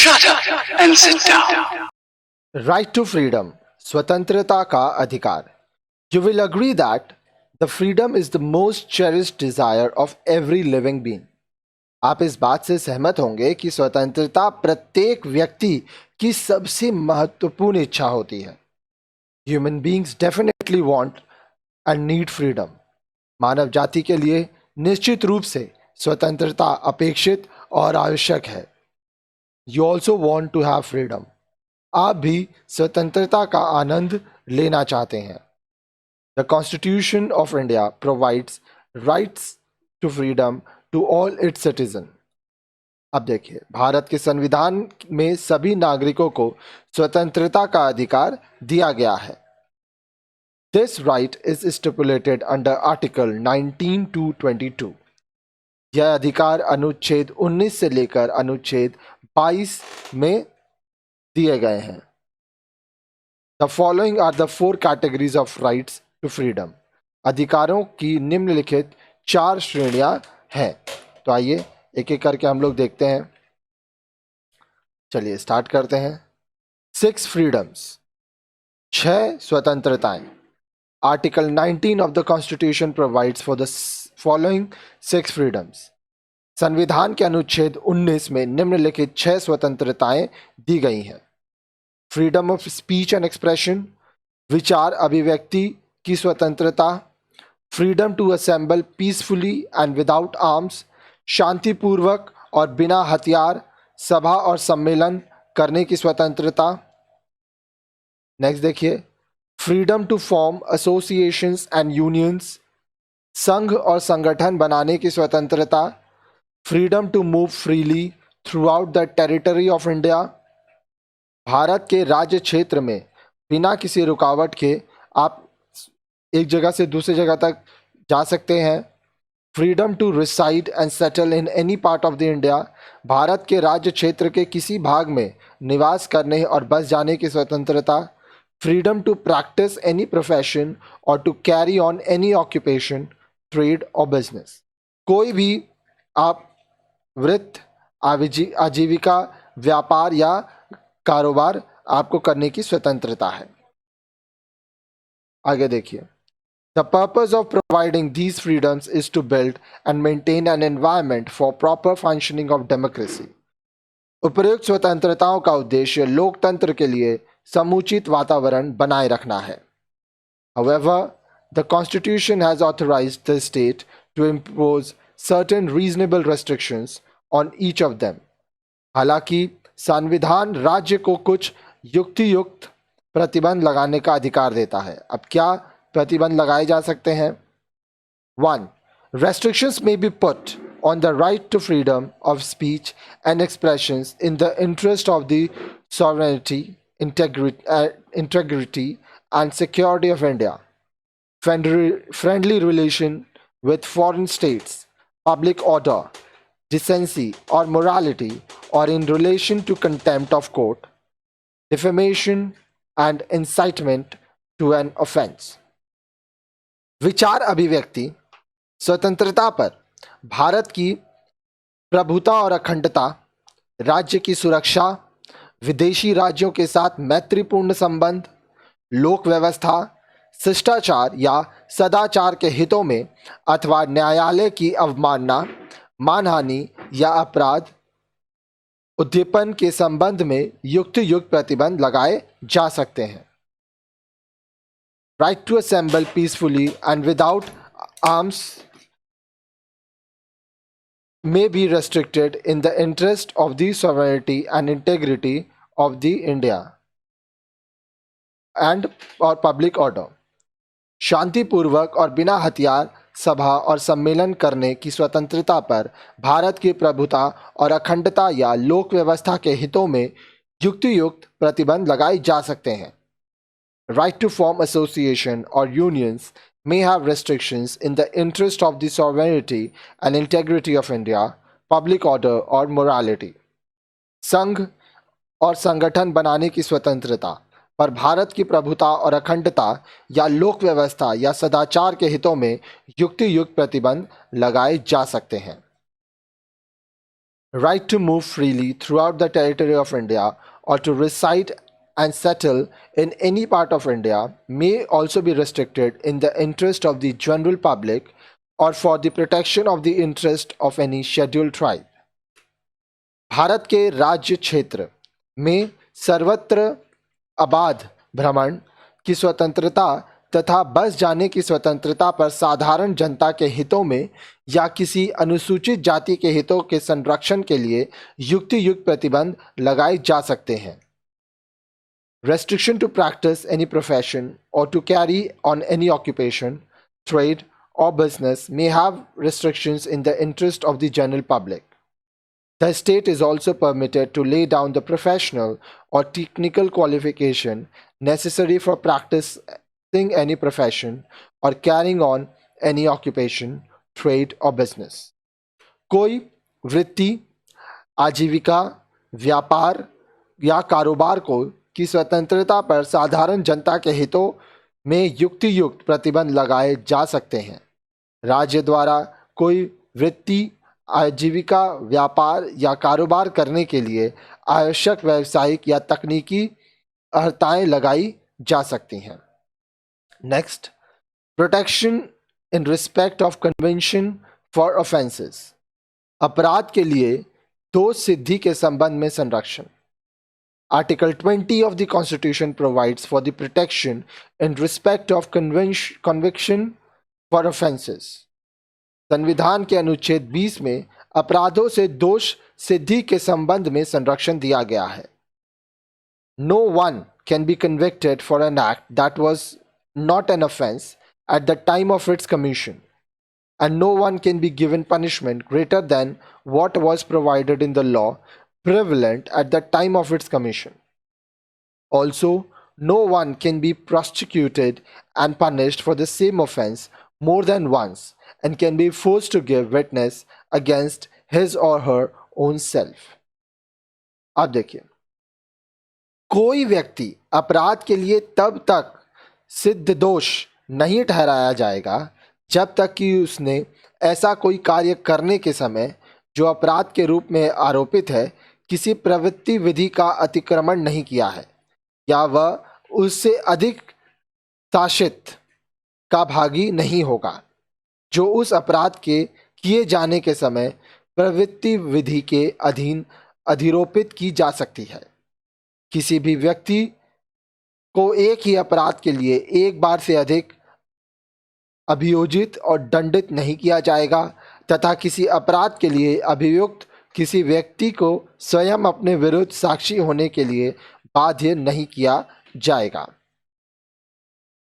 Shut up and sit down. Right to freedom, स्वतंत्रता का अधिकार. You will agree that the freedom is the most cherished desire of every living being. आप इस बात से सहमत होंगे कि स्वतंत्रता प्रत्येक व्यक्ति की सबसे महत्वपूर्ण इच्छा होती है. Human beings definitely want and need freedom. मानव जाति के लिए निश्चित रूप से स्वतंत्रता अपेक्षित और आवश्यक है. You also want to have freedom. आप भी स्वतंत्रता का आनंद लेना चाहते हैं. The Constitution of India provides rights to freedom to all its citizens. अब देखिए, भारत के संविधान में सभी नागरिकों को स्वतंत्रता का अधिकार दिया गया है. This right is stipulated under Article 19 to 22. यह अधिकार अनुच्छेद 19 से लेकर अनुच्छेद 22 में दिए गए हैं. The following are the 4 categories of rights to freedom. अधिकारों की निम्नलिखित 4 श्रेणियां हैं. तो आइए एक एक करके हम लोग देखते हैं. चलिए स्टार्ट करते हैं. 6 freedoms, 6 स्वतंत्रताएं. Article 19 of the Constitution provides for the following 6 freedoms. संविधान के अनुच्छेद 19 में निम्नलिखित 6 स्वतंत्रताएं दी गई हैं. Freedom of speech and expression, विचार अभिव्यक्ति की स्वतंत्रता. Freedom to assemble peacefully and without arms, शांतिपूर्वक और बिना हथियार सभा और सम्मेलन करने की स्वतंत्रता. नेक्स्ट देखिए, freedom to form associations and unions, संघ और संगठन बनाने की स्वतंत्रता. Freedom to move freely throughout the territory of India, Bharat के राज्य क्षेत्र में बिना किसी रुकावट के आप एक जगह से दूसरी जगह तक जा सकते हैं. Freedom to reside and settle in any part of the India, Bharat के राज्य क्षेत्र के किसी भाग में निवास करने और बस जाने की स्वतंत्रता. Freedom to practice any profession और to carry on any occupation, trade और बिजनेस, कोई भी आप वृत्ति, आजीविका, व्यापार या कारोबार आपको करने की स्वतंत्रता है. आगे देखिए, the purpose of providing these freedoms is to build and maintain an environment for proper functioning of democracy. उपर्युक्त स्वतंत्रताओं का उद्देश्य लोकतंत्र के लिए समुचित वातावरण बनाए रखना है. However, the Constitution has authorized the state to impose certain reasonable restrictions on each of them. हालांकि संविधान राज्य को कुछ युक्तियुक्त प्रतिबंध लगाने का अधिकार देता है. अब क्या प्रतिबंध लगाए जा सकते हैं? 1. Restrictions may be put on the right to freedom of speech and expressions in the interest of the sovereignty, integrity and security of India, friendly relation with foreign states, public order, decency or morality, or in relation to contempt of court, defamation and incitement to an offense. विचार अभिव्यक्ति स्वतंत्रता पर भारत की प्रभुता और अखंडता, राज्य की सुरक्षा, विदेशी राज्यों के साथ मैत्रीपूर्ण संबंध, लोक व्यवस्था, शिष्टाचार या सदाचार के हितों में अथवा न्यायालय की अवमानना, मानहानि या अपराध, उद्दीपन के संबंध में युक्त प्रतिबंध लगाए जा सकते हैं. Right to assemble peacefully and without arms may be restricted in the interest of the sovereignty and integrity of the India and or public order. शांतिपूर्वक और बिना हथियार सभा और सम्मेलन करने की स्वतंत्रता पर भारत की प्रभुता और अखंडता या लोक व्यवस्था के हितों में युक्त प्रतिबंध लगाए जा सकते हैं. Right to form association or unions may have restrictions in the interest of the sovereignty and integrity of India, public order or morality. संघ और संगठन बनाने की स्वतंत्रता पर भारत की प्रभुता और अखंडता या लोक व्यवस्था या सदाचार के हितों में युक्त प्रतिबंध लगाए जा सकते हैं. right to move freely throughout the territory of India or to reside and settle in any part of India may also be restricted in the interest of the general public or for the protection of the interest of any scheduled tribe. Bharat के राज्य क्षेत्र में सर्वत्र आबाद भ्रमण की स्वतंत्रता तथा बस जाने की स्वतंत्रता पर साधारण जनता के हितों में या किसी अनुसूचित जाति के हितों के संरक्षण के लिए युक्तियुक्त प्रतिबंध लगाए जा सकते हैं. Restriction to practice any profession or to carry on any occupation, trade, or business may have restrictions in the interest of the general public. The state is also permitted to lay down the professional or technical qualification necessary for practicing any profession or carrying on any occupation, trade, or business. कोई वृत्ति, आजीविका, व्यापार या कारोबार को की स्वतंत्रता पर साधारण जनता के हितों में युक्तियुक्त प्रतिबंध लगाए जा सकते हैं. राज्य द्वारा कोई वृत्ति, आजीविका, व्यापार या कारोबार करने के लिए आवश्यक व्यावसायिक या तकनीकी अर्हताएं लगाई जा सकती हैं. Next, protection in respect of convention for offences. अपराध के लिए दोष सिद्धि के संबंध में संरक्षण. Article 20 of the Constitution provides for the protection in respect of conviction for offences. संविधान के अनुच्छेद 20 में अपराधों से दोष सिद्धि के संबंध में संरक्षण दिया गया है. No one can be convicted for an act that was not an offense at the time of its commission, and no one can be given punishment greater than what was provided in the law prevalent at the time of its commission. Also, no one can be prosecuted and punished for the same offense more than once and can be forced to give witness against his or her own self. अब देखिए, कोई व्यक्ति अपराध के लिए तब तक सिद्ध दोष नहीं ठहराया जाएगा जब तक कि उसने ऐसा कोई कार्य करने के समय जो अपराध के रूप में आरोपित है किसी प्रवृत्ति विधि का अतिक्रमण नहीं किया है या वह उससे अधिक शासित का भागी नहीं होगा जो उस अपराध के किए जाने के समय प्रवृत्ति विधि के अधीन अधिरोपित की जा सकती है. किसी भी व्यक्ति को एक ही अपराध के लिए एक बार से अधिक अभियोजित और दंडित नहीं किया जाएगा तथा किसी अपराध के लिए अभियुक्त किसी व्यक्ति को स्वयं अपने विरुद्ध साक्षी होने के लिए बाध्य नहीं किया जाएगा.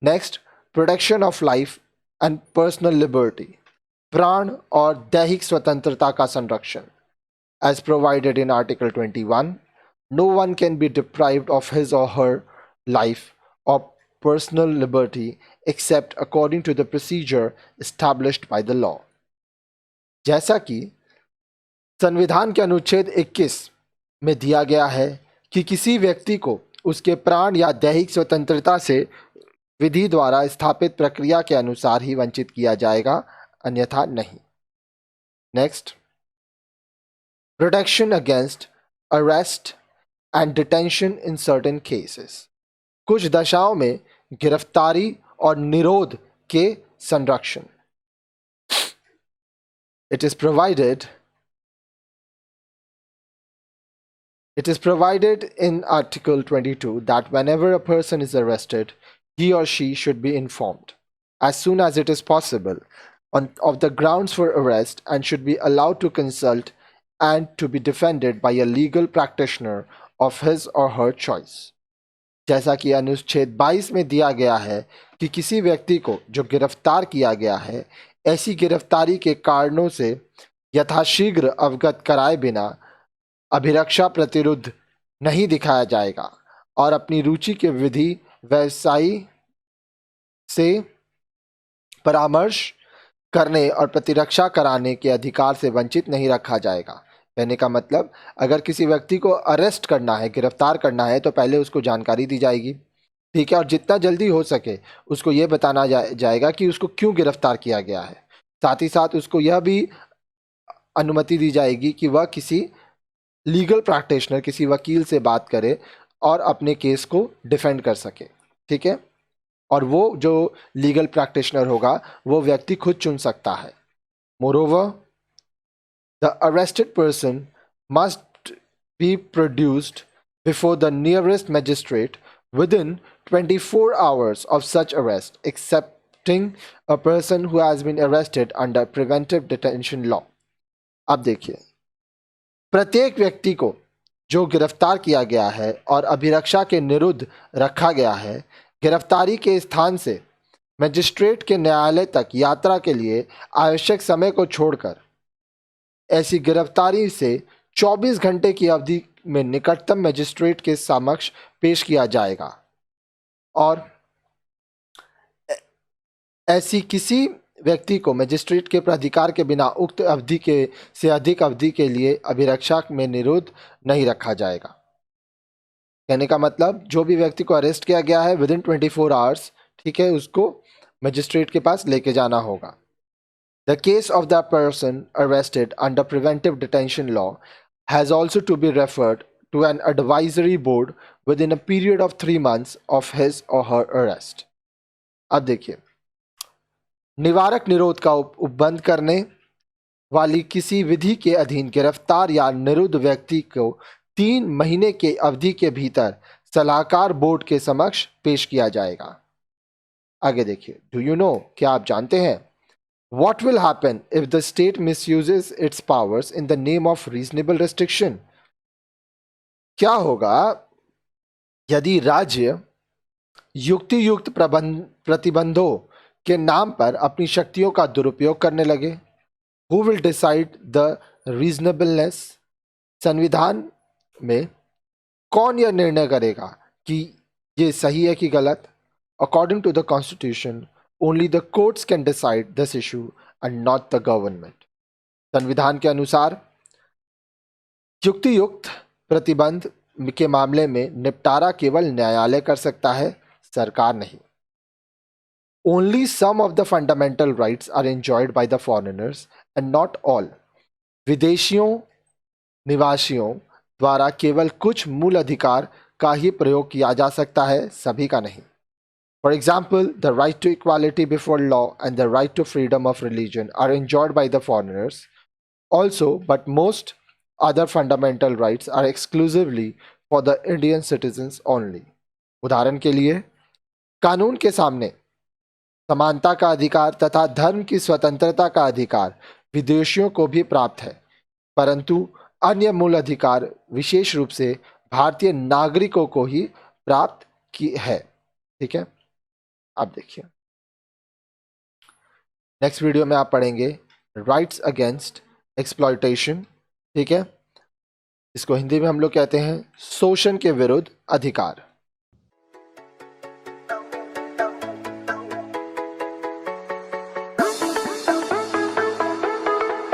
Next, protection of life and personal liberty. प्राण और दैहिक स्वतंत्रता का संरक्षण. As provided in article 21, no one can be deprived of his or her life or personal liberty except according to the procedure established by the law. जैसा कि संविधान के अनुच्छेद 21 में दिया गया है कि किसी व्यक्ति को उसके प्राण या दैहिक स्वतंत्रता से विधि द्वारा स्थापित प्रक्रिया के अनुसार ही वंचित किया जाएगा, अन्यथा नहीं. Next, protection against arrest and detention in certain cases. कुछ दशाओं में गिरफ्तारी और निरोध के संरक्षण. It is provided in Article 22 that whenever a person is arrested, he or she should be informed as soon as it is possible of the grounds for arrest and should be allowed to consult and to be defended by a legal practitioner of his or her choice. जैसा कि अनुच्छेद 22 में दिया गया है कि किसी व्यक्ति को जो गिरफ्तार किया गया है ऐसी गिरफ्तारी के कारणों से यथाशीघ्र अवगत कराए बिना अभिरक्षा प्रतिरोध नहीं दिखाया जाएगा और अपनी रुचि के विधि व्यवसायी से परामर्श करने और प्रतिरक्षा कराने के अधिकार से वंचित नहीं रखा जाएगा. कहने का मतलब, अगर किसी व्यक्ति को अरेस्ट करना है, गिरफ्तार करना है, तो पहले उसको जानकारी दी जाएगी, ठीक है, और जितना जल्दी हो सके उसको ये बताना जाएगा कि उसको क्यों गिरफ्तार किया गया है. साथ ही साथ उसको यह भी अनुमति दी जाएगी कि वह किसी लीगल प्रैक्टिशनर, किसी वकील से बात करे और अपने केस को डिफेंड कर सके। ठीक है, और वो जो लीगल प्रैक्टिशनर होगा वो व्यक्ति खुद चुन सकता है। Moreover, the arrested person must be produced before the nearest magistrate within 24 hours of such arrest, excepting a person who has been arrested under preventive detention law. अब देखिए, प्रत्येक व्यक्ति को जो गिरफ्तार किया गया है और अभिरक्षा के निरुद्ध रखा गया है, गिरफ्तारी के स्थान से मजिस्ट्रेट के न्यायालय तक यात्रा के लिए आवश्यक समय को छोड़कर ऐसी गिरफ्तारी से 24 घंटे की अवधि में निकटतम मजिस्ट्रेट के समक्ष पेश किया जाएगा और ऐसी किसी व्यक्ति को मजिस्ट्रेट के प्राधिकार के बिना उक्त अवधि के से अधिक अवधि के लिए अभिरक्षा में निरुद्ध नहीं रखा जाएगा। कहने का मतलब, जो भी व्यक्ति को अरेस्ट किया गया है विद इन 24 आवर्स, ठीक है, उसको मजिस्ट्रेट के पास लेके जाना होगा। The case of the person arrested under preventive detention law has also to be referred to an advisory board within a period of 3 months of his or her arrest. अब देखिए, निवारक निरोध का उपबंध करने वाली किसी विधि के अधीन गिरफ्तार या निरुद्ध व्यक्ति को 3 महीने के अवधि के भीतर सलाहकार बोर्ड के समक्ष पेश किया जाएगा। आगे देखिए, डू यू नो, क्या आप जानते हैं, what will happen if the state misuses its powers in the name of reasonable restriction? क्या होगा यदि राज्य युक्ति युक्त प्रतिबंधों के नाम पर अपनी शक्तियों का दुरुपयोग करने लगे? Who will decide the reasonableness? संविधान में कौन यह निर्णय करेगा कि ये सही है कि गलत? According to the Constitution, only the courts can decide this issue and not the government. संविधान के अनुसार युक्ति युक्त प्रतिबंध के मामले में निपटारा केवल न्यायालय कर सकता है, सरकार नहीं। Only some of the fundamental rights are enjoyed by the foreigners and not all. विदेशियों निवासियों द्वारा केवल कुछ मूल अधिकार का ही प्रयोग किया जा सकता है, सभी का नहीं। For example, the right to equality before law and the right to freedom of religion are enjoyed by the foreigners also, but most other fundamental rights are exclusively for the Indian citizens only. उदाहरण के लिए, कानून के सामने समानता का अधिकार तथा धर्म की स्वतंत्रता का अधिकार विदेशियों को भी प्राप्त है, परंतु अन्य मूल अधिकार विशेष रूप से भारतीय नागरिकों को ही प्राप्त की है। ठीक है, आप देखिए, नेक्स्ट वीडियो में आप पढ़ेंगे राइट्स अगेंस्ट एक्सप्लॉयटेशन। ठीक है, इसको हिंदी में हम लोग कहते हैं शोषण के विरुद्ध अधिकार।